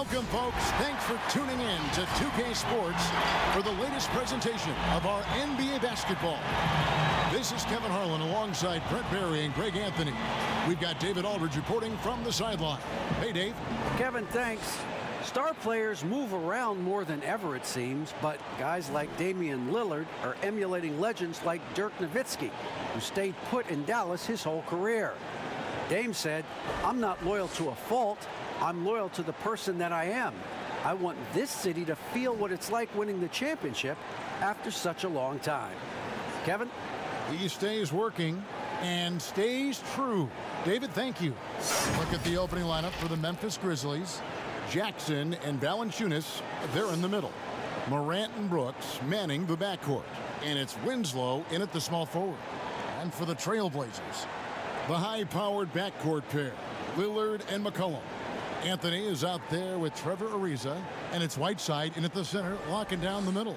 Welcome, folks. Thanks for tuning in to 2K Sports for the latest presentation of our NBA basketball. This is Kevin Harlan alongside Brett Barry and Greg Anthony. We've got David Aldridge reporting from the sideline. Hey, Dave. Kevin, thanks. Star players move around more than ever, it seems, but guys like Damian Lillard are emulating legends like Dirk Nowitzki, who stayed put in Dallas his whole career. Dame said, "I'm not loyal to a fault. I'm loyal to the person that I am. I want this city to feel what it's like winning the championship after such a long time." Kevin? He stays working and stays true. David, thank you. Look at the opening lineup for the Memphis Grizzlies. Jackson and Valanciunas, they're in the middle. Morant and Brooks manning the backcourt. And it's Winslow in at the small forward. And for the Trailblazers, the high-powered backcourt pair, Lillard and McCollum. Anthony is out there with Trevor Ariza, and it's Whiteside in at the center, locking down the middle.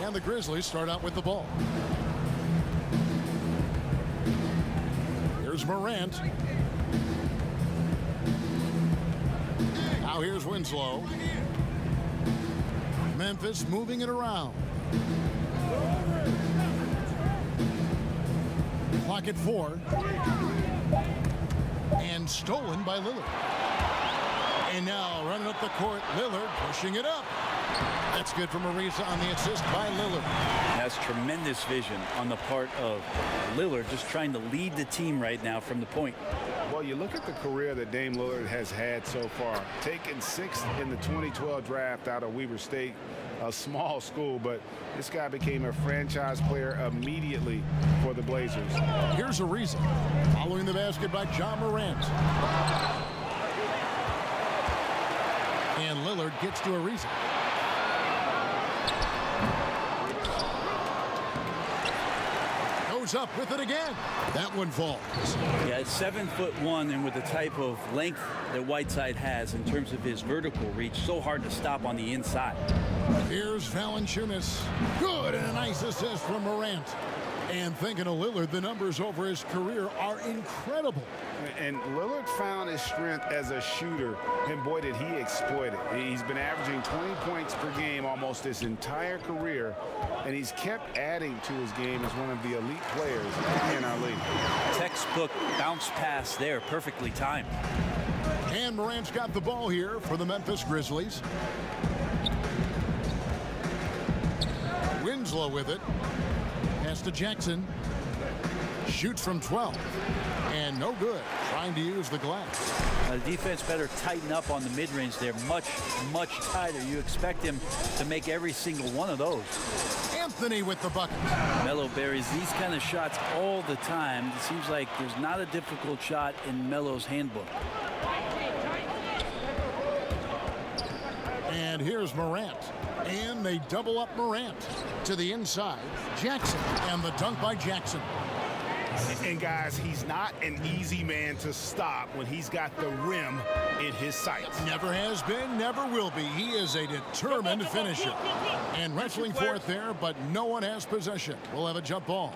And the Grizzlies start out with the ball. Here's Morant. Now here's Winslow. Memphis moving it around. Clock at 4. And stolen by Lillard. And now running up the court, Lillard pushing it up. That's good from Ariza on the assist by Lillard. That's tremendous vision on the part of Lillard, just trying to lead the team right now from the point. Well, you look at the career that Dame Lillard has had so far. Taken 6th in the 2012 draft out of Weber State, a small school, but this guy became a franchise player immediately for the Blazers. Here's Ariza, following the basket by John Morant. And Lillard gets to Ariza. Up with it again. That one falls. Yeah, it's 7'1", and with the type of length that Whiteside has in terms of his vertical reach, so hard to stop on the inside. Here's Valanciunas. Good, and a nice assist from Morant. And thinking of Lillard, the numbers over his career are incredible. And Lillard found his strength as a shooter, and boy, did he exploit it. He's been averaging 20 points per game almost his entire career, and he's kept adding to his game as one of the elite players in our league. Textbook bounce pass there, perfectly timed. And Morant's got the ball here for the Memphis Grizzlies. Winslow with it. Pass to Jackson. Shoots from 12. And no good. Trying to use the glass. The defense better tighten up on the mid-range there. Much, much tighter. You expect him to make every single one of those. Anthony with the bucket. Melo buries these kind of shots all the time. It seems like there's not a difficult shot in Melo's handbook. And here's Morant. And they double up Morant. To the inside, Jackson. And the dunk by Jackson. And guys, he's not an easy man to stop when he's got the rim in his sights. Never has been, never will be. He is a determined finisher. And wrestling for it there, but no one has possession. We'll have a jump ball.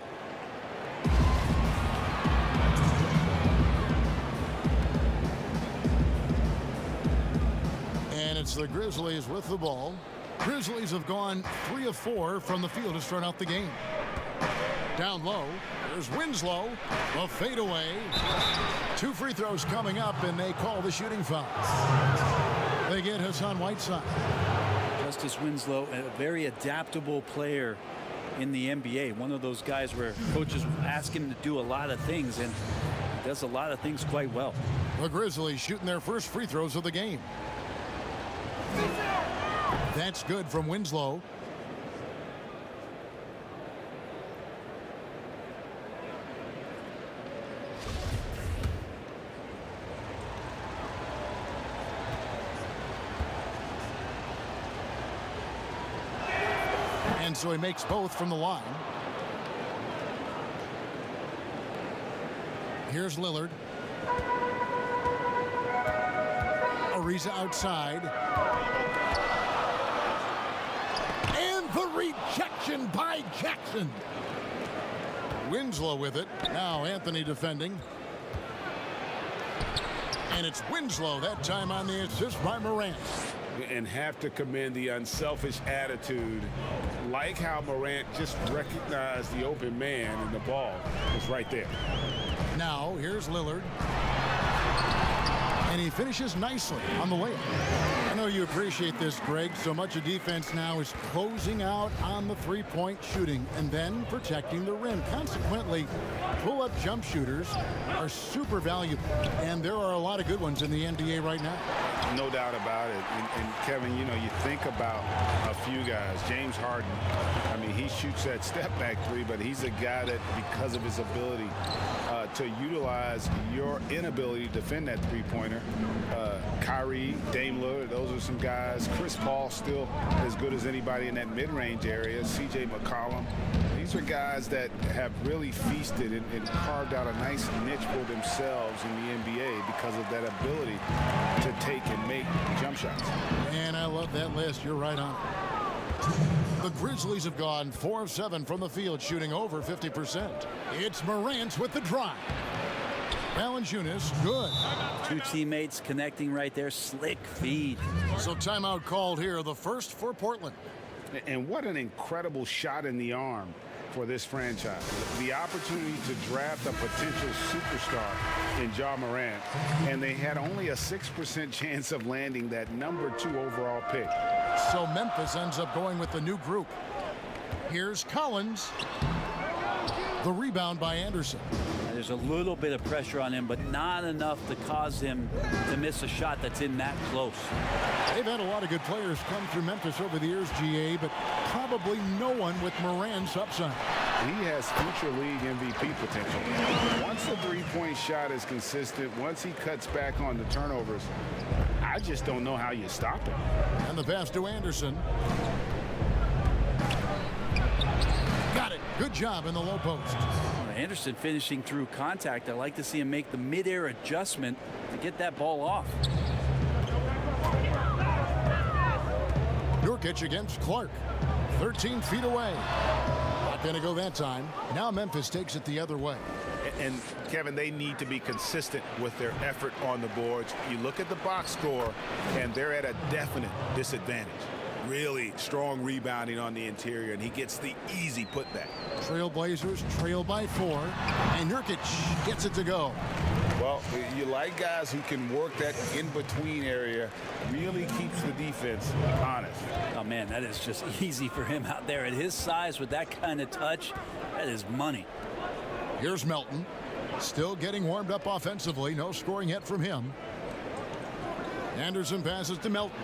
And it's the Grizzlies with the ball. Grizzlies have gone 3 of 4 from the field to start out the game. Down low, there's Winslow, a fadeaway. 2 free throws coming up, and they call the shooting foul. They get Hassan Whiteside. Justice Winslow, a very adaptable player in the NBA. One of those guys where coaches ask him to do a lot of things, and he does a lot of things quite well. The Grizzlies shooting their first free throws of the game. That's good from Winslow. And so he makes both from the line. Here's Lillard. Ariza outside. Rejection by Jackson. Winslow with it. Now Anthony defending. And it's Winslow that time on the assist by Morant. And have to commend the unselfish attitude. Like how Morant just recognized the open man and the ball was right there. Now here's Lillard. And he finishes nicely on the layup. I know you appreciate this, Greg. So much of defense now is closing out on the three-point shooting and then protecting the rim. Consequently, pull-up jump shooters are super valuable. And there are a lot of good ones in the NBA right now. No doubt about it. And Kevin, you know, you think about a few guys. James Harden, I mean, he shoots that step-back three, but he's a guy that, because of his ability to utilize your inability to defend that three-pointer, Kyrie, Dame Lillard, those are some guys. Chris Paul still as good as anybody in that mid-range area. C.J. McCollum. These are guys that have really feasted and carved out a nice niche for themselves in the NBA because of that ability to take and make jump shots. And I love that list. You're right on. The Grizzlies have gone 4 of 7 from the field, shooting over 50%. It's Morant with the drive. Valanciunas, good. Two teammates connecting right there. Slick feed. So timeout called here, the first for Portland. And what an incredible shot in the arm for this franchise. The opportunity to draft a potential superstar in Ja Morant, and they had only a 6% chance of landing that #2 overall pick. So Memphis ends up going with the new group. Here's Collins. The rebound by Anderson. There's a little bit of pressure on him, but not enough to cause him to miss a shot that's in that close. They've had a lot of good players come through Memphis over the years, GA, but probably no one with Morant's upside. He has future league MVP potential. Once the three-point shot is consistent, once he cuts back on the turnovers, I just don't know how you stop him. And the pass to Anderson. Got it. Good job in the low post. Anderson finishing through contact. I like to see him make the mid-air adjustment to get that ball off. Nurkic against Clark. 13 feet away. Not going to go that time. Now Memphis takes it the other way. And Kevin, they need to be consistent with their effort on the boards. You look at the box score, and they're at a definite disadvantage. Really strong rebounding on the interior, and he gets the easy putback. Trailblazers trail by 4, and Nurkic gets it to go. Well, you like guys who can work that in-between area, really keeps the defense honest. Oh, man, that is just easy for him out there. At his size, with that kind of touch, that is money. Here's Melton. Still getting warmed up offensively. No scoring yet from him. Anderson passes to Melton.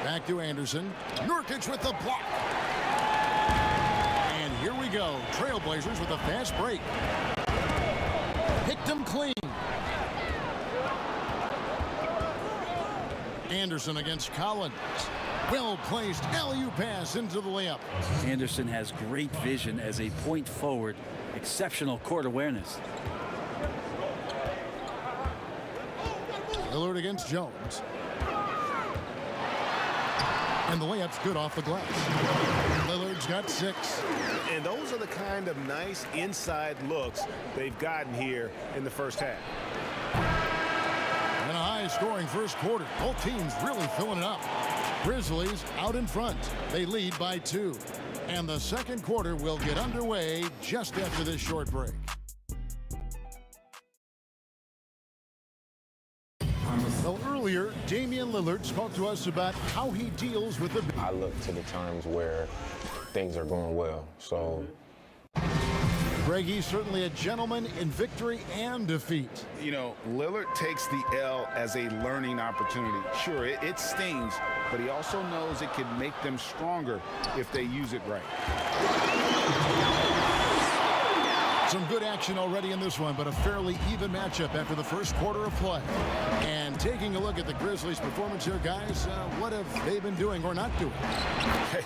Back to Anderson. Nurkic with the block. And here we go. Trailblazers with a fast break. Picked him clean. Anderson against Collins. Well-placed alley-oop pass into the layup. Anderson has great vision as a point forward. Exceptional court awareness. Lillard against Jones. And the layup's good off the glass. Lillard's got 6. And those are the kind of nice inside looks they've gotten here in the first half. And a high-scoring first quarter. Both teams really filling it up. Grizzlies out in front. They lead by 2. And the second quarter will get underway just after this short break. Well, earlier, Damian Lillard spoke to us about how he deals with the... I look to the times where things are going well. So, Greg, he's certainly a gentleman in victory and defeat. You know, Lillard takes the L as a learning opportunity. Sure, it stings, but he also knows it can make them stronger if they use it right. Some good action already in this one, but a fairly even matchup after the first quarter of play. And taking a look at the Grizzlies' performance here, guys, what have they been doing or not doing? Hey,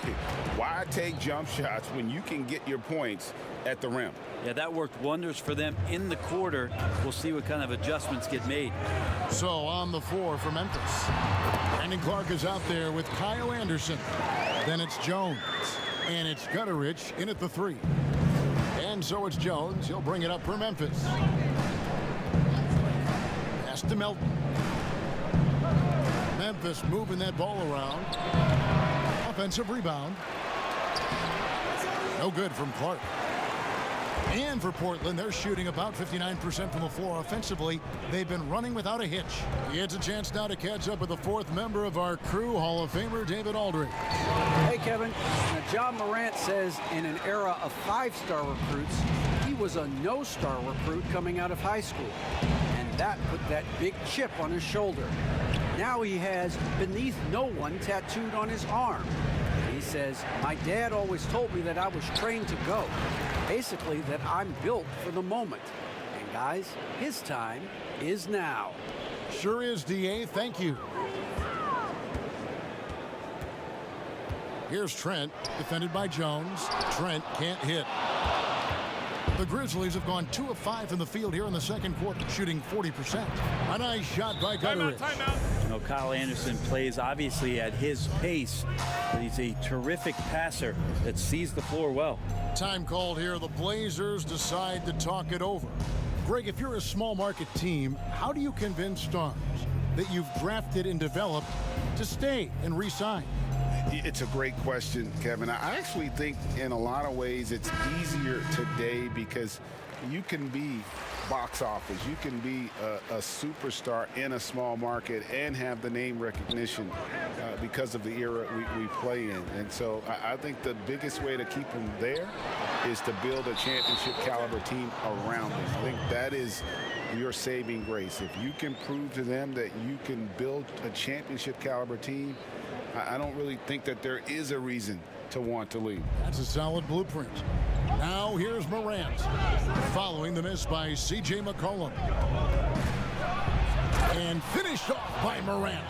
why take jump shots when you can get your points at the rim? Yeah, that worked wonders for them in the quarter. We'll see what kind of adjustments get made. So on the floor for Memphis. Brandon Clark is out there with Kyle Anderson. Then it's Jones. And it's Gutterich in at the 3. And so it's Jones. He'll bring it up for Memphis. Pass to Melton. Memphis moving that ball around. Offensive rebound. No good from Clark. And for Portland, they're shooting about 59% from the floor offensively. They've been running without a hitch. He gets a chance now to catch up with the 4th member of our crew, Hall of Famer David Aldridge. Hey, Kevin. Now, John Morant says in an era of 5-star recruits, he was a no-star recruit coming out of high school. And that put that big chip on his shoulder. Now he has beneath no one tattooed on his arm. He says, my dad always told me that I was trained to go. Basically, that I'm built for the moment. And guys, his time is now. Sure is, DA. Thank you. Here's Trent, defended by Jones. Trent can't hit. The Grizzlies have gone 2 of 5 from the field here in the second quarter, shooting 40%. A nice shot by Gutterich. You know, Kyle Anderson plays obviously at his pace, but he's a terrific passer that sees the floor well. Time called here. The Blazers decide to talk it over. Greg, if you're a small market team, how do you convince stars that you've drafted and developed to stay and re-sign? It's a great question, Kevin. I actually think in a lot of ways it's easier today because you can be box office. You can be a superstar in a small market and have the name recognition because of the era we play in. And so I think the biggest way to keep them there is to build a championship caliber team around them. I think that is your saving grace. If you can prove to them that you can build a championship caliber team, I don't really think that there is a reason to want to leave. That's a solid blueprint. Now here's Morant, following the miss by C.J. McCollum. And finished off by Morant.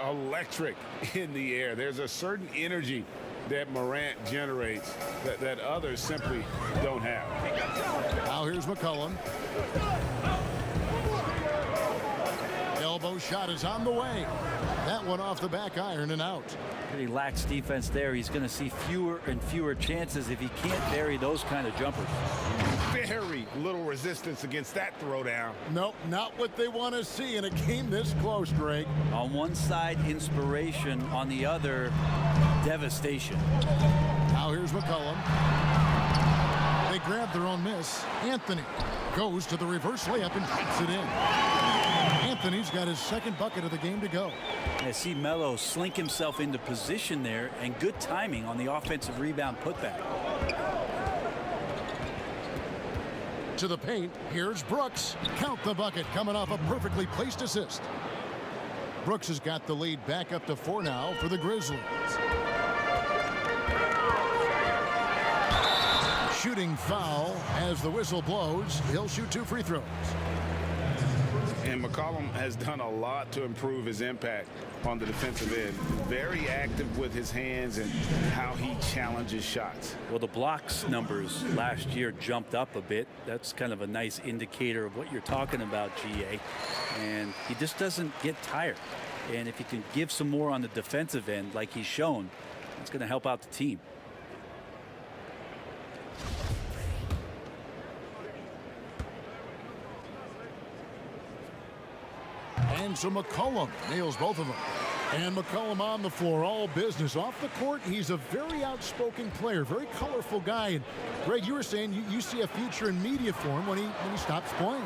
Electric in the air. There's a certain energy that Morant generates that others simply don't have. Now here's McCollum. Elbow shot is on the way. That one off the back iron and out. Pretty lax defense there. He's going to see fewer and fewer chances if he can't bury those kind of jumpers. Very little resistance against that throwdown. Nope, not what they want to see in a game this close, Greg. On one side, inspiration. On the other, devastation. Now here's McCollum. They grab their own miss. Anthony goes to the reverse layup and puts it in. Anthony's got his second bucket of the game to go. I see Melo slink himself into position there, and good timing on the offensive rebound putback. To the paint, here's Brooks. Count the bucket coming off a perfectly placed assist. Brooks has got the lead back up to 4 now for the Grizzlies. Shooting foul as the whistle blows. He'll shoot 2 free throws. And McCollum has done a lot to improve his impact on the defensive end. Very active with his hands and how he challenges shots. Well, the blocks numbers last year jumped up a bit. That's kind of a nice indicator of what you're talking about, GA. And he just doesn't get tired. And if he can give some more on the defensive end like he's shown, it's going to help out the team. And so McCollum nails both of them. And McCollum on the floor, all business. Off the court, he's a very outspoken player, very colorful guy. And Greg, you were saying you see a future in media for him when he stops playing.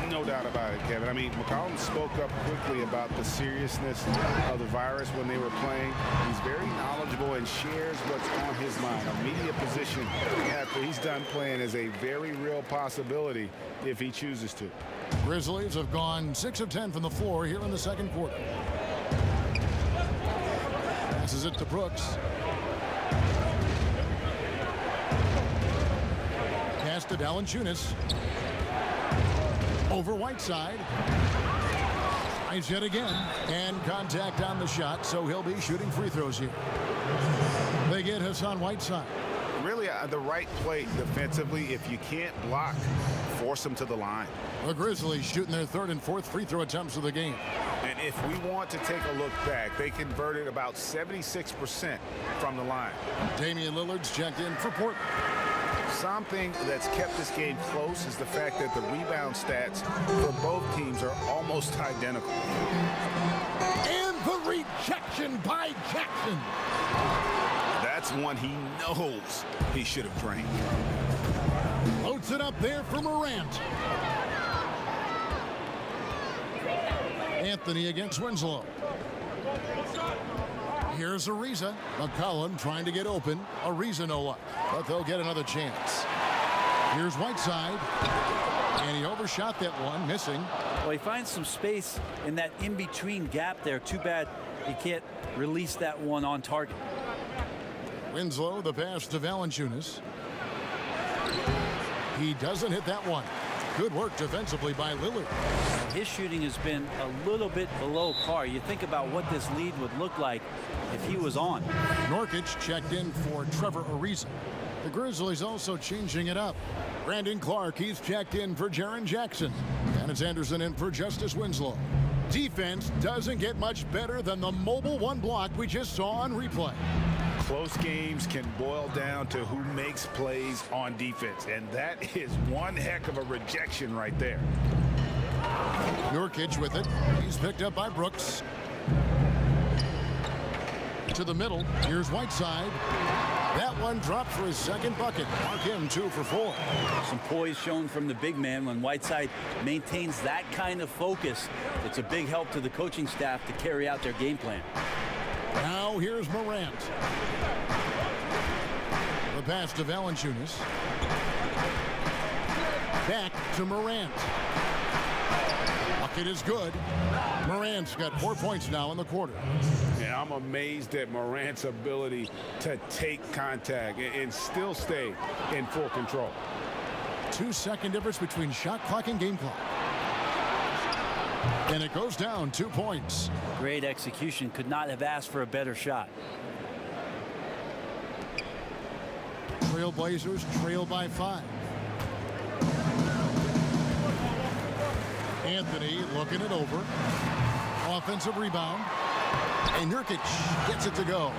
No doubt about it, Kevin. I mean, McCollum spoke up quickly about the seriousness of the virus when they were playing. He's very knowledgeable and shares what's on his mind. A media position after he's done playing is a very real possibility if he chooses to. Grizzlies have gone 6 of 10 from the floor here in the second quarter. Passes it to Brooks. Pass to Valanciunas. Over Whiteside. Tries yet again. And contact on the shot, so he'll be shooting free throws here. They get Hassan Whiteside. Really, the right play defensively. If you can't block, force them to the line. The Grizzlies shooting their 3rd and 4th free throw attempts of the game. if we want to take a look back, they converted about 76% from the line. Damian Lillard's checked in for Portland. Something that's kept this game close is the fact that the rebound stats for both teams are almost identical. And the rejection by Jackson. That's one he knows he should have drained. Loads it up there for Morant. Anthony against Winslow. Here's Ariza. McCollum trying to get open. Ariza no luck, but they'll get another chance. Here's Whiteside. And he overshot that one, missing. Well, he finds some space in that in-between gap there. Too bad he can't release that one on target. Winslow, the pass to Valanciunas. He doesn't hit that one. Good work defensively by Lillard. His shooting has been a little bit below par. You think about what this lead would look like if he was on. Nurkic checked in for Trevor Ariza. The Grizzlies also changing it up. Brandon Clark, he's checked in for Jaren Jackson. Dennis Anderson in for Justice Winslow. Defense doesn't get much better than the mobile one block we just saw on replay. Close games can boil down to who makes plays on defense, and that is one heck of a rejection right there. Nurkic with it. He's picked up by Brooks. To the middle. Here's Whiteside. That one dropped for his second bucket. Mark him 2 for 4. Some poise shown from the big man when Whiteside maintains that kind of focus. It's a big help to the coaching staff to carry out their game plan. Now here's Morant. The pass to Valanciunas. Back to Morant. Bucket is good. Morant's got 4 points now in the quarter. Yeah, I'm amazed at Morant's ability to take contact and still stay in full control. 2-second difference between shot clock and game clock. And it goes down 2 points. Great execution. Could not have asked for a better shot. Trailblazers trail by 5. Anthony looking it over. Offensive rebound. And Nurkic gets it to go.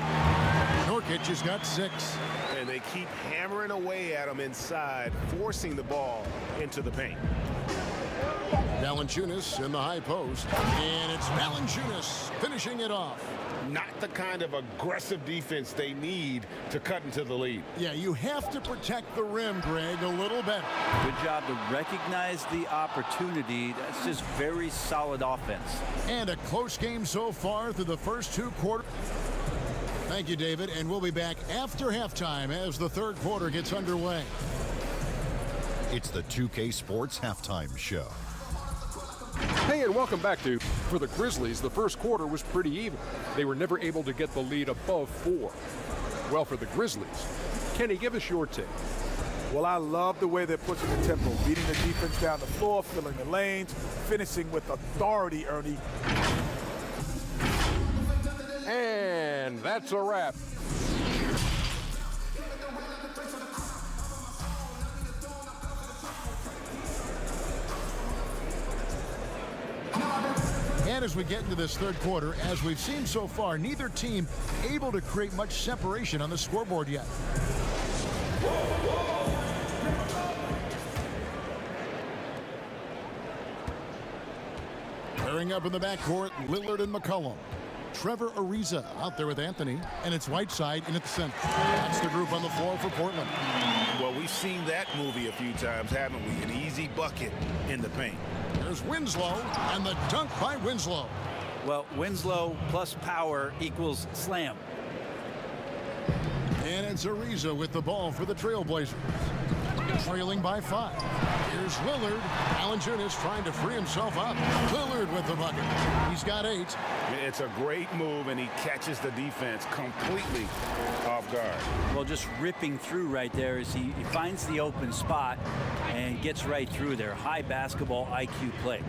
Nurkic has got 6. And they keep hammering away at him inside, forcing the ball into the paint. Valanciunas in the high post. And it's Valanciunas finishing it off. Not the kind of aggressive defense they need to cut into the lead. Yeah, you have to protect the rim, Greg, a little better. Good job to recognize the opportunity. That's just very solid offense. And a close game so far through the first 2 quarters. Thank you, David, and we'll be back after halftime as the third quarter gets underway. It's the 2K Sports Halftime Show. Hey, and welcome back to. For the Grizzlies, the first quarter was pretty even. They were never able to get the lead above 4. Well, for the Grizzlies, Kenny, give us your take. Well, I love the way they're pushing the tempo, beating the defense down the floor, filling the lanes, finishing with authority, Ernie. And that's a wrap. And as we get into this third quarter, as we've seen so far, neither team able to create much separation on the scoreboard yet. Pairing up in the backcourt, Lillard and McCollum. Trevor Ariza out there with Anthony, and it's Whiteside in at the center. That's the group on the floor for Portland. Well, we've seen that movie a few times, haven't we? An easy bucket in the paint. There's Winslow, and the dunk by Winslow. Well, Winslow plus power equals slam. And it's Ariza with the ball for the Trailblazers. Trailing by 5. Here's Lillard. Valanciunas trying to free himself up. Lillard with the bucket. He's got 8. It's a great move, and he catches the defense completely off guard. Well, just ripping through right there as he finds the open spot and gets right through there. High basketball IQ play.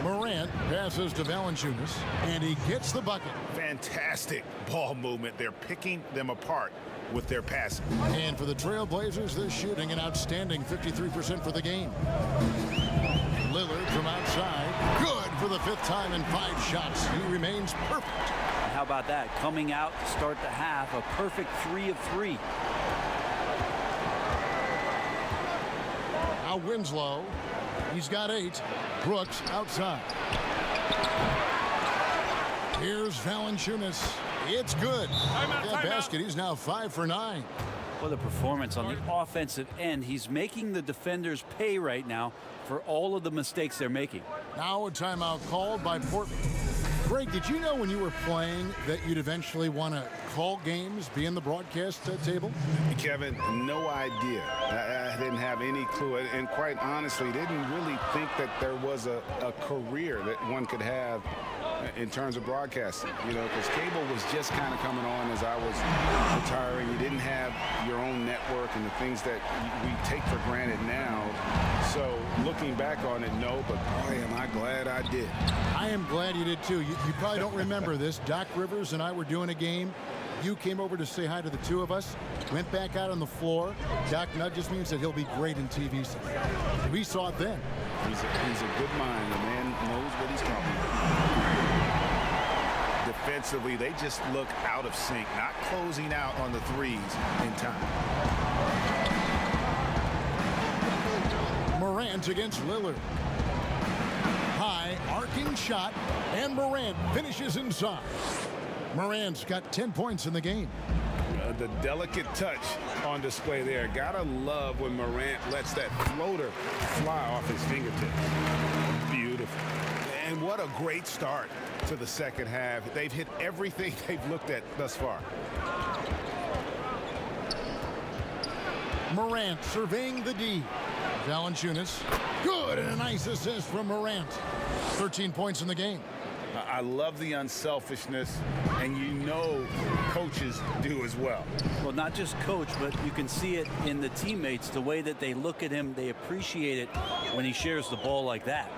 Morant passes to Valanciunas, and he gets the bucket. Fantastic ball movement. They're picking them apart with their passing. And for the Trailblazers, they're shooting an outstanding 53% for the game. Lillard from outside. Good. for the 5th time in 5 shots. He remains perfect. How about that? Coming out to start the half, a perfect 3 of 3. Now Winslow. He's got 8. Brooks outside. Here's Valanciunas. It's good. That basket, he's now 5 for 9. What a performance on the offensive end. He's making the defenders pay right now for all of the mistakes they're making. Now a timeout called by Portland. Greg, did you know when you were playing that you'd eventually want to call games, be in the broadcast table? Kevin, no idea. I didn't have any clue. And quite honestly, didn't really think that there was a career that one could have in terms of broadcasting, you know, because cable was just kind of coming on as I was retiring. You didn't have your own network and the things that we take for granted now. So looking back on it, no, but boy, am I glad I did. I am glad you did too. You probably don't remember this. Doc Rivers and I were doing a game. You came over to say hi to the two of us, went back out on the floor. Doc nudges me and said he'll be great in TV. We saw it then. He's a good mind. The man knows what he's talking about. Defensively, they just look out of sync, not closing out on the threes in time. Morant against Lillard. High arcing shot, and Morant finishes inside. Morant's got 10 points in the game. The delicate touch on display there. Gotta love when Morant lets that floater fly off his fingertips. Beautiful. And what a great start to the second half. They've hit everything they've looked at thus far. Morant surveying the D. Valanciunas. Good, and a nice assist from Morant. 13 points in the game. I love the unselfishness, and you know coaches do as well. Well, not just coach, but you can see it in the teammates, the way that they look at him. They appreciate it when he shares the ball like that.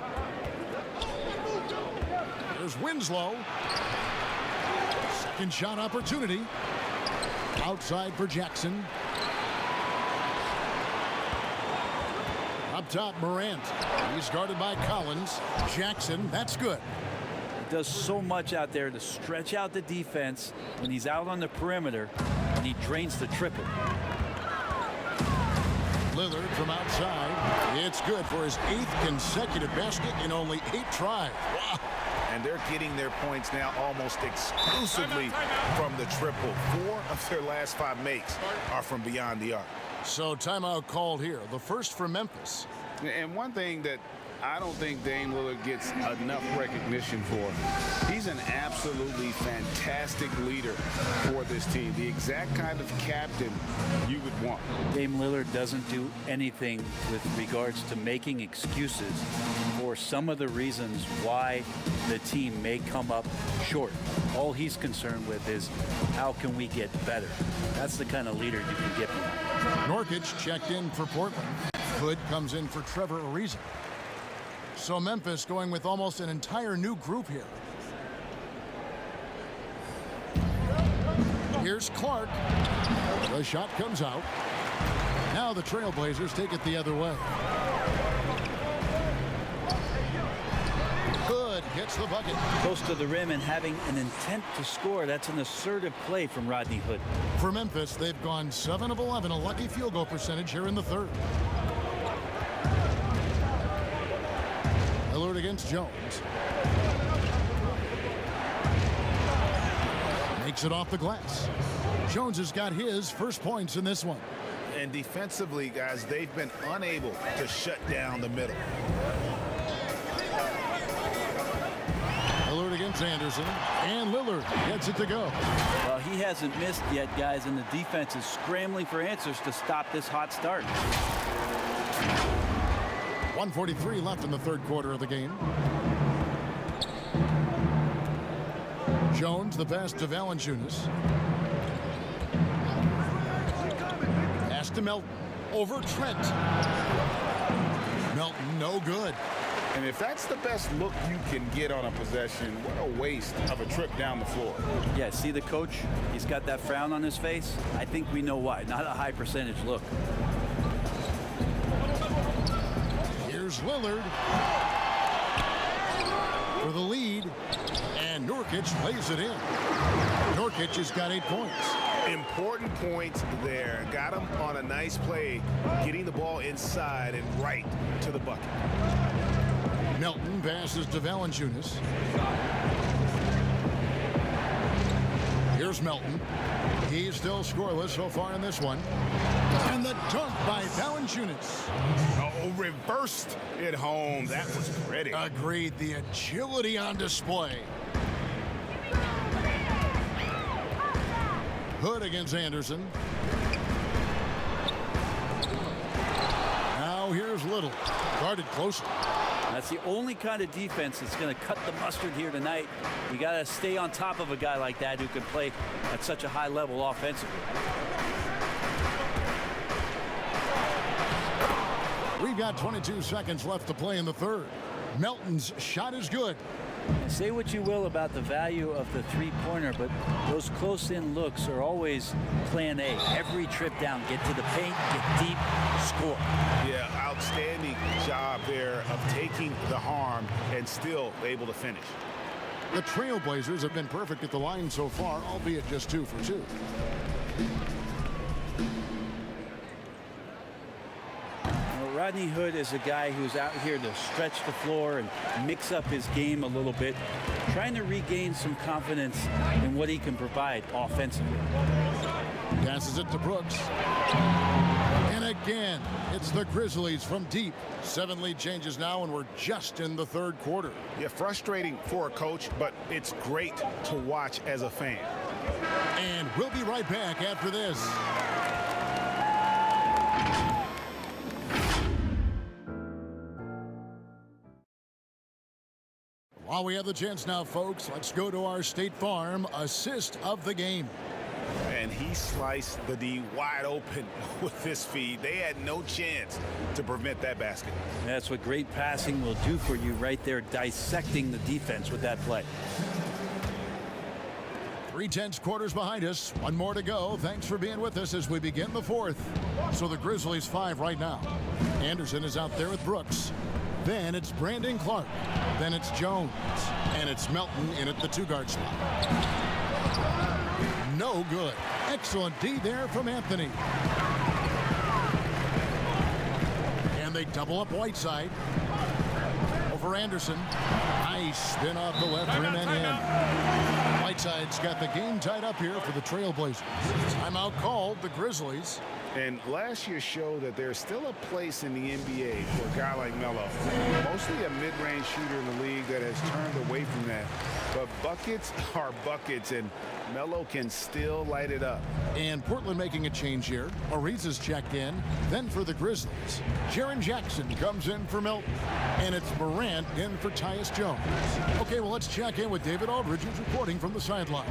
There's Winslow. Second shot opportunity. Outside for Jackson. Up top, Morant. He's guarded by Collins. Jackson, that's good. Does so much out there to stretch out the defense when he's out on the perimeter, and he drains the triple. Lillard from outside. It's good for his 8th consecutive basket in only 8 tries. Wow. And they're getting their points now almost exclusively from the triple. 4 of their last 5 makes are from beyond the arc. So timeout called here. The first for Memphis. And one thing that I don't think Dame Lillard gets enough recognition for. He's an absolutely fantastic leader for this team. The exact kind of captain you would want. Dame Lillard doesn't do anything with regards to making excuses for some of the reasons why the team may come up short. All he's concerned with is how can we get better. That's the kind of leader you can get from. Nurkic checked in for Portland. Hood comes in for Trevor Ariza. So Memphis going with almost an entire new group here. Here's Clark. The shot comes out. Now the Trailblazers take it the other way. Hood gets the bucket. Close to the rim and having an intent to score. That's an assertive play from Rodney Hood. For Memphis, they've gone 7 of 11, a lucky field goal percentage here in the third. Lillard against Jones. Makes it off the glass. Jones has got his first points in this one. And defensively, guys, they've been unable to shut down the middle. Lillard against Anderson, and Lillard gets it to go. Well, he hasn't missed yet, guys, and the defense is scrambling for answers to stop this hot start. 1:43 left in the third quarter of the game. Jones, the pass to Valanciunas. Pass to Melton. Over Trent. Melton, no good. And if that's the best look you can get on a possession, what a waste of a trip down the floor. Yeah, see the coach? He's got that frown on his face. I think we know why. Not a high percentage look. Here's Lillard. for the lead. And Nurkic lays it in. Nurkic has got 8 points. Important points there. Got him on a nice play, getting the ball inside and right to the bucket. Melton passes to Valanciunas. Here's Melton. He's still scoreless so far in this one. And the dunk by Valanciunas. Oh, reversed it home. That was pretty. Agreed. The agility on display. Hood against Anderson. Now here's Little. Guarded closely. That's the only kind of defense that's going to cut the mustard here tonight. You got to stay on top of a guy like that who can play at such a high level offensively. We've got 22 seconds left to play in the third. Melton's shot is good. Say what you will about the value of the three-pointer, but those close-in looks are always plan A. Every trip down, get to the paint, get deep, score. Yeah, outstanding job there of taking the harm and still able to finish. The Trailblazers have been perfect at the line so far, albeit just 2 for 2. Rodney Hood is a guy who's out here to stretch the floor and mix up his game a little bit, trying to regain some confidence in what he can provide offensively. Passes it to Brooks. And again, it's the Grizzlies from deep. 7 lead changes now, and we're just in the third quarter. Yeah, frustrating for a coach, but it's great to watch as a fan. And we'll be right back after this. While we have the chance now, folks, let's go to our State Farm assist of the game. And he sliced the D wide open with this feed. They had no chance to prevent that basket. That's what great passing will do for you right there, dissecting the defense with that play. 3/10 quarters behind us. 1 more to go. Thanks for being with us as we begin the fourth. So the Grizzlies 5 right now. Anderson is out there with Brooks. Then it's Brandon Clark. Then it's Jones. And it's Melton in at the 2-guard spot. No good. Excellent D there from Anthony. And they double up Whiteside. Over Anderson. Nice spin off the left rim and in. Whiteside's got the game tied up here for the Trailblazers. Timeout called the Grizzlies. And last year showed that there's still a place in the NBA for a guy like Melo. Mostly a mid-range shooter in the league that has turned away from that. But buckets are buckets, and Melo can still light it up. And Portland making a change here. Ariza's checked in. Then for the Grizzlies, Jaren Jackson comes in for Melton. And it's Morant in for Tyus Jones. Okay, well, let's check in with David Aldridge, who's reporting from the sideline.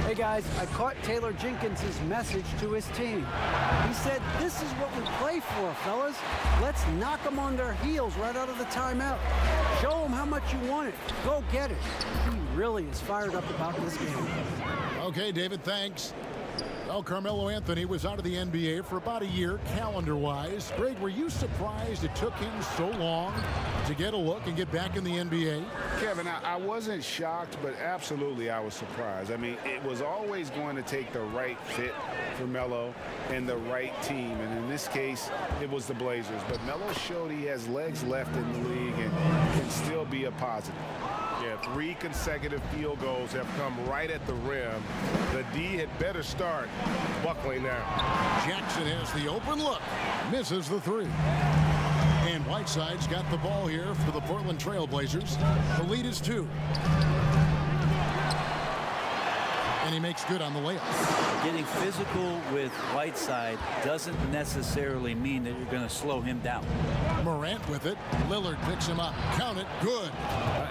Hey, guys, I caught Taylor Jenkins' message to his team. He said, this is what we play for, fellas. Let's knock them on their heels right out of the timeout. Show them how much you want it. Go get it. He really is fired up about this game. Okay, David, thanks. Well, Carmelo Anthony was out of the NBA for about a year, calendar-wise. Greg, were you surprised it took him so long to get a look and get back in the NBA? Kevin, I wasn't shocked, but absolutely I was surprised. I mean, it was always going to take the right fit for Melo and the right team. And in this case, it was the Blazers. But Melo showed he has legs left in the league and can still be a positive. Yeah, 3 consecutive field goals have come right at the rim. The D had better start buckling now. Jackson has the open look. Misses the 3. And Whiteside's got the ball here for the Portland Trailblazers. The lead is 2. And he makes good on the layup. Getting physical with Whiteside doesn't necessarily mean that you're going to slow him down. Morant with it. Lillard picks him up. Count it. Good.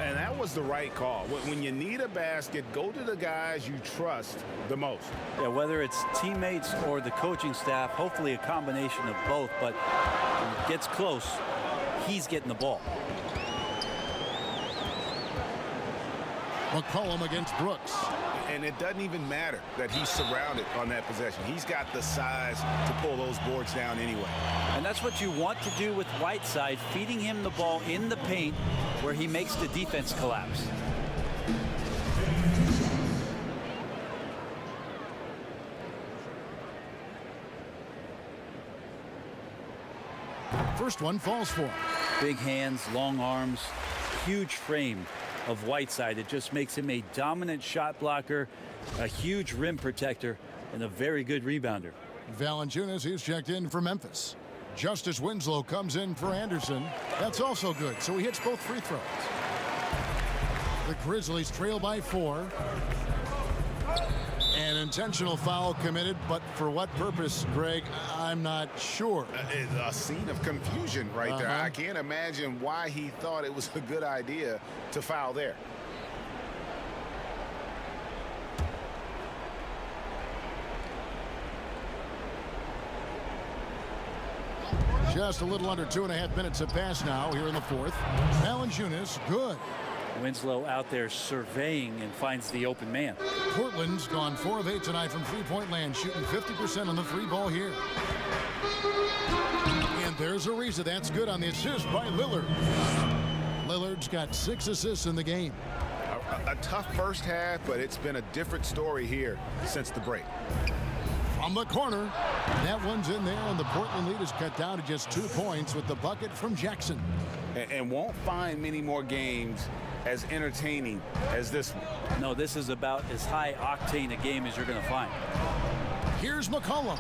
And that was the right call. When you need a basket, go to the guys you trust the most. Yeah, whether it's teammates or the coaching staff, hopefully a combination of both, but when it gets close, he's getting the ball. McCollum against Brooks. And it doesn't even matter that he's surrounded on that possession. He's got the size to pull those boards down anyway. And that's what you want to do with Whiteside, feeding him the ball in the paint, where he makes the defense collapse. First one falls for him. Big hands, long arms, huge frame of Whiteside. It just makes him a dominant shot blocker, a huge rim protector, and a very good rebounder. Valanciunas is checked in for Memphis. Justice Winslow comes in for Anderson. That's also good, so he hits both free throws. The Grizzlies trail by 4. An intentional foul committed, but for what purpose, Greg, I'm not sure. A scene of confusion right there. I can't imagine why he thought it was a good idea to foul there. Just a little under 2.5 minutes have passed now here in the fourth. Valanciunas, good. Winslow out there surveying and finds the open man. Portland's gone 4 of 8 tonight from three-point land, shooting 50% on the free ball here. And there's Ariza. That's good on the assist by Lillard. Lillard's got 6 assists in the game. A tough first half, but it's been a different story here since the break. From the corner, that one's in there, and the Portland lead is cut down to just 2 points with the bucket from Jackson. And won't find many more games as entertaining as this one. No, this is about as high octane a game as you're going to find. Here's McCollum,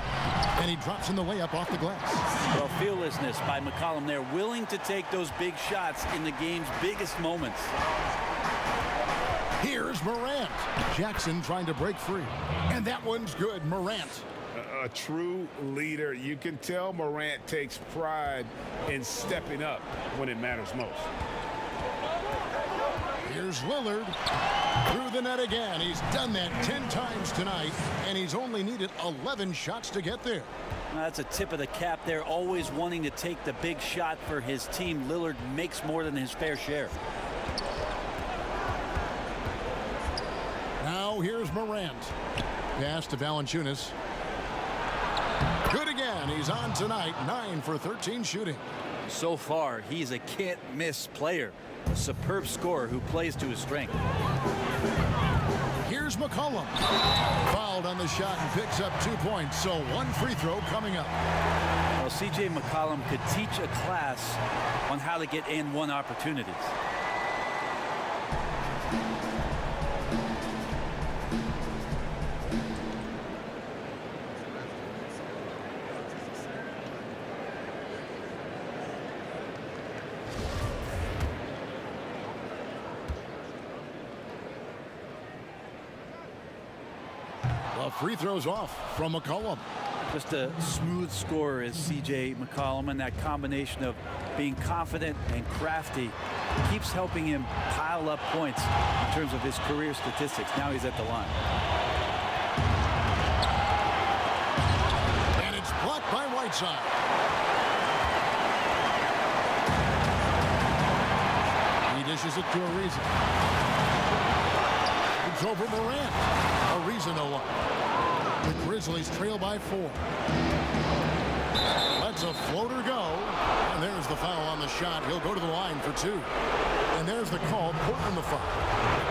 and he drops in the layup off the glass. Well, fearlessness by McCollum there, willing to take those big shots in the game's biggest moments. Here's Morant. Jackson trying to break free, and that one's good. Morant. A true leader. You can tell Morant takes pride in stepping up when it matters most. Here's Lillard through the net again. He's done that 10 times tonight, and he's only needed 11 shots to get there. That's a tip of the cap there, always wanting to take the big shot for his team. Lillard makes more than his fair share. Now here's Morant. Pass to Valanciunas. Good again. He's on tonight. 9 for 13 shooting. So far, he's a can't-miss player. A superb scorer who plays to his strength. Here's McCollum. Fouled on the shot and picks up 2 points. So 1 free throw coming up. Well, C.J. McCollum could teach a class on how to get and-one opportunities. Free throws off from McCollum. Just a smooth scorer is C.J. McCollum, and that combination of being confident and crafty keeps helping him pile up points in terms of his career statistics. Now he's at the line. And it's blocked by Whiteside. He dishes it to Ariza. It's over Morant. Ariza no longer. The Grizzlies trail by 4. Lets a floater go. And there's the foul on the shot. He'll go to the line for 2. And there's the call. Portland the foul.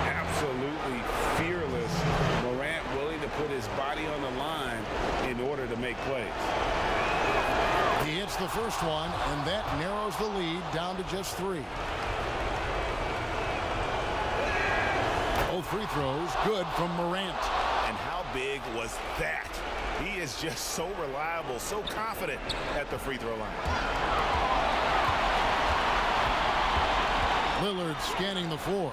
Absolutely fearless. Morant willing to put his body on the line in order to make plays. He hits the first one, and that narrows the lead down to just 3. Both free throws good from Morant. And how big was that? He is just so reliable, so confident at the free throw line. Lillard scanning the floor.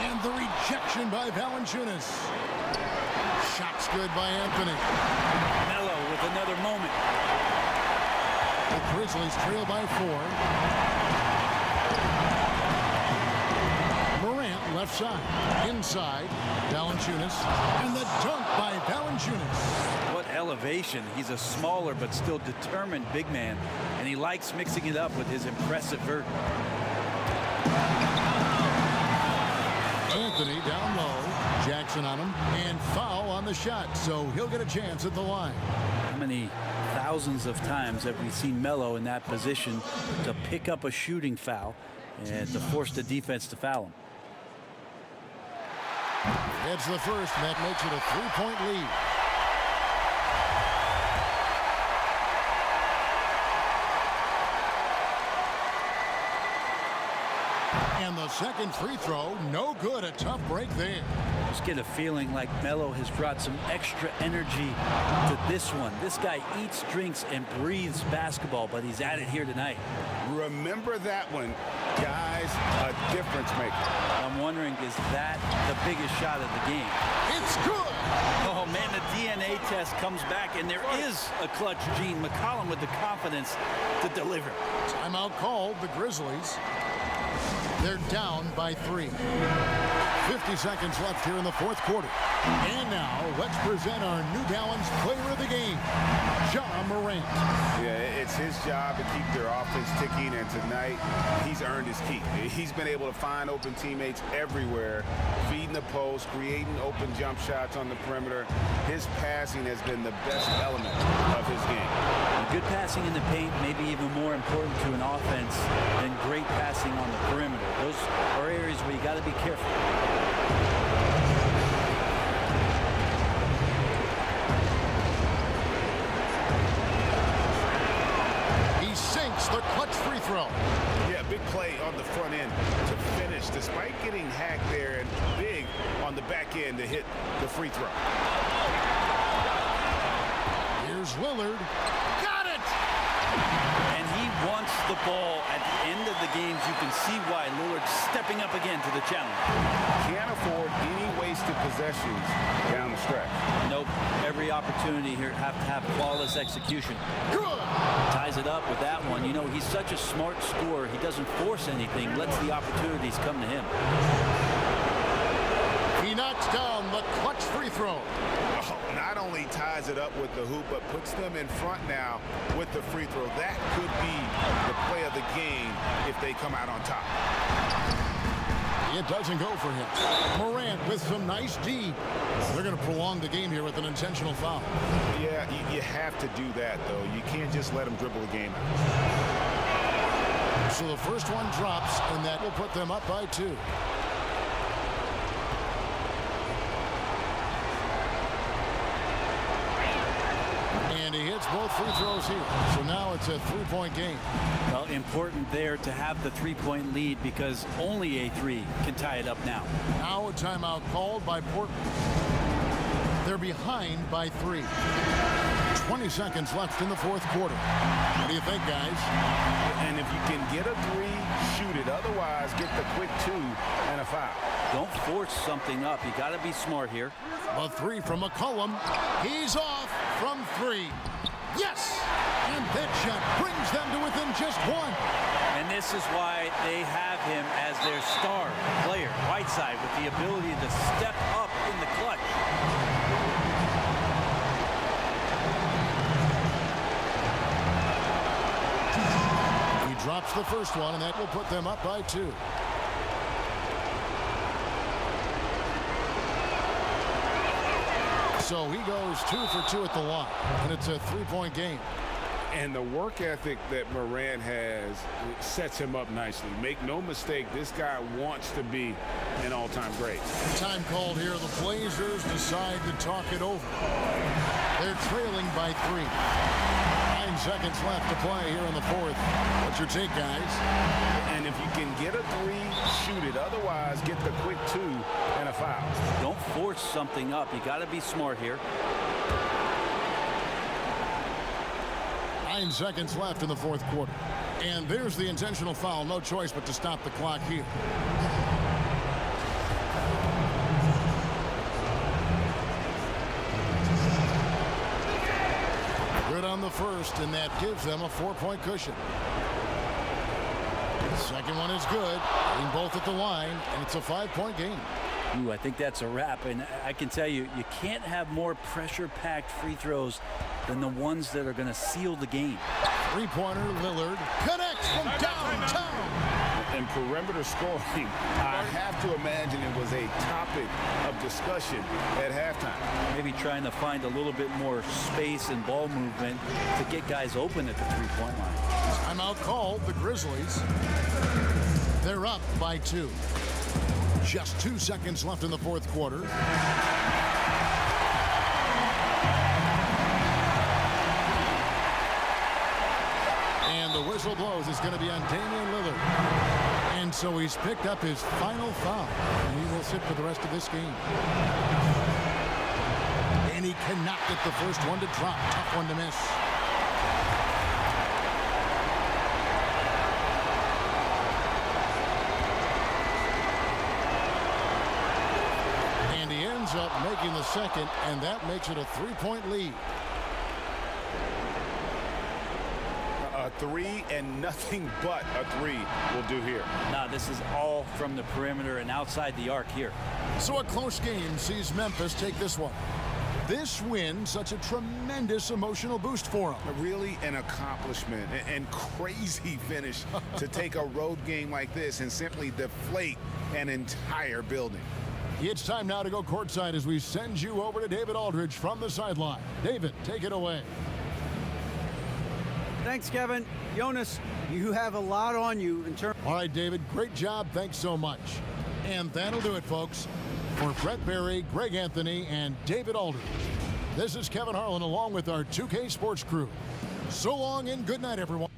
And the rejection by Valanciunas. Shots good by Anthony. Melo with another moment. The Grizzlies trail by 4. Left side, inside, Valanciunas, and the dunk by Valanciunas. What elevation. He's a smaller but still determined big man, and he likes mixing it up with his impressive vert. Anthony down low, Jackson on him, and foul on the shot, so he'll get a chance at the line. How many thousands of times have we seen Melo in that position to pick up a shooting foul? and to force the defense to foul him. It's the first, and that makes it a 3-point lead. And the second free throw, no good. A tough break there. Just get a feeling like Melo has brought some extra energy to this one. This guy eats, drinks, and breathes basketball, but he's at it here tonight. Remember that one, guys, a difference maker. I'm wondering, is that the biggest shot of the game? It's good. Oh, man, the DNA test comes back, and there is a clutch gene. McCollum with the confidence to deliver. Timeout called, the Grizzlies. They're down by 3. 50 seconds left here in the fourth quarter. And now, let's present our New Balance player of the game, Ja Morant. Yeah, it's his job to keep their offense ticking, and tonight he's earned his keep. He's been able to find open teammates everywhere, feeding the post, creating open jump shots on the perimeter. His passing has been the best element of his game. Good passing in the paint may be even more important to an offense than great passing on the perimeter. Those are areas where you got to be careful. He sinks the clutch free throw. Yeah, big play on the front end to finish, despite getting hacked there, and big on the back end to hit the free throw. Here's Lillard. Got it! And he wants the ball at the end of the games. You can see why Lillard's stepping up again to the challenge. Can't afford any wasted possessions down the stretch. Nope. Every opportunity here have to have flawless execution. Good! Ties it up with that one. You know, he's such a smart scorer. He doesn't force anything. Lets the opportunities come to him. He knocks down the clutch free throw. Oh, not only ties it up with the hoop, but puts them in front now with the free throw. That could be the play of the game if they come out on top. It doesn't go for him. Morant with some nice D. They're going to prolong the game here with an intentional foul. Yeah, you have to do that, though. You can't just let them dribble the game out. So the first one drops, and that will put them up by 2. And he hits both free throws here. So now it's a 3-point game. Well, important there to have the 3-point lead because only a 3 can tie it up now. Now a timeout called by Portland. They're behind by 3. 20 seconds left in the fourth quarter. What do you think, guys? And if you can get a 3, shoot it. Otherwise, get the quick 2 and a foul. Don't force something up. You got to be smart here. A 3 from McCollum. He's off from 3. Yes! And that shot brings them to within just 1. And this is why they have him as their star player, Whiteside, with the ability to step up in the clutch. He drops the first one, and that will put them up by 2. So he goes 2 for 2 at the line, and it's a 3-point game. And the work ethic that Morant has sets him up nicely. Make no mistake, this guy wants to be an all-time great. Time called here. The Blazers decide to talk it over. They're trailing by 3. 9 seconds left to play here in the fourth. What's your take, guys? And if you can get a 3, shoot it. Otherwise, get the quick 2 and a foul. Don't force something up. You got to be smart here. 9 seconds left in the fourth quarter. And there's the intentional foul. No choice but to stop the clock here. Good on the first, and that gives them a 4-point cushion. The second one is good. Getting both at the line, and it's a 5-point game. Ooh, I think that's a wrap, and I can tell you, you can't have more pressure-packed free throws than the ones that are going to seal the game. 3-pointer, Lillard connects from downtown. And perimeter scoring, I have to imagine it was a topic of discussion at halftime. Maybe trying to find a little bit more space and ball movement to get guys open at the 3-point line. Timeout called, the Grizzlies. They're up by 2. Just 2 seconds left in the fourth quarter. And the whistle blows. It's going to be on Damian Lillard. And so he's picked up his final foul. And he will sit for the rest of this game. And he cannot get the first one to drop. Tough one to miss. And he ends up making the second, and that makes it a 3-point lead. A 3 and nothing but a 3 will do here. Now, this is all from the perimeter and outside the arc here. So a close game sees Memphis take this one. This win, such a tremendous emotional boost for them. Really an accomplishment and crazy finish to take a road game like this and simply deflate an entire building. It's time now to go courtside as we send you over to David Aldridge from the sideline. David, take it away. Thanks, Kevin. Jonas, you have a lot on you in terms. All right, David, great job. Thanks so much. And that'll do it, folks. For Brett Berry, Greg Anthony, and David Aldridge, this is Kevin Harlan along with our 2K Sports crew. So long and good night, everyone.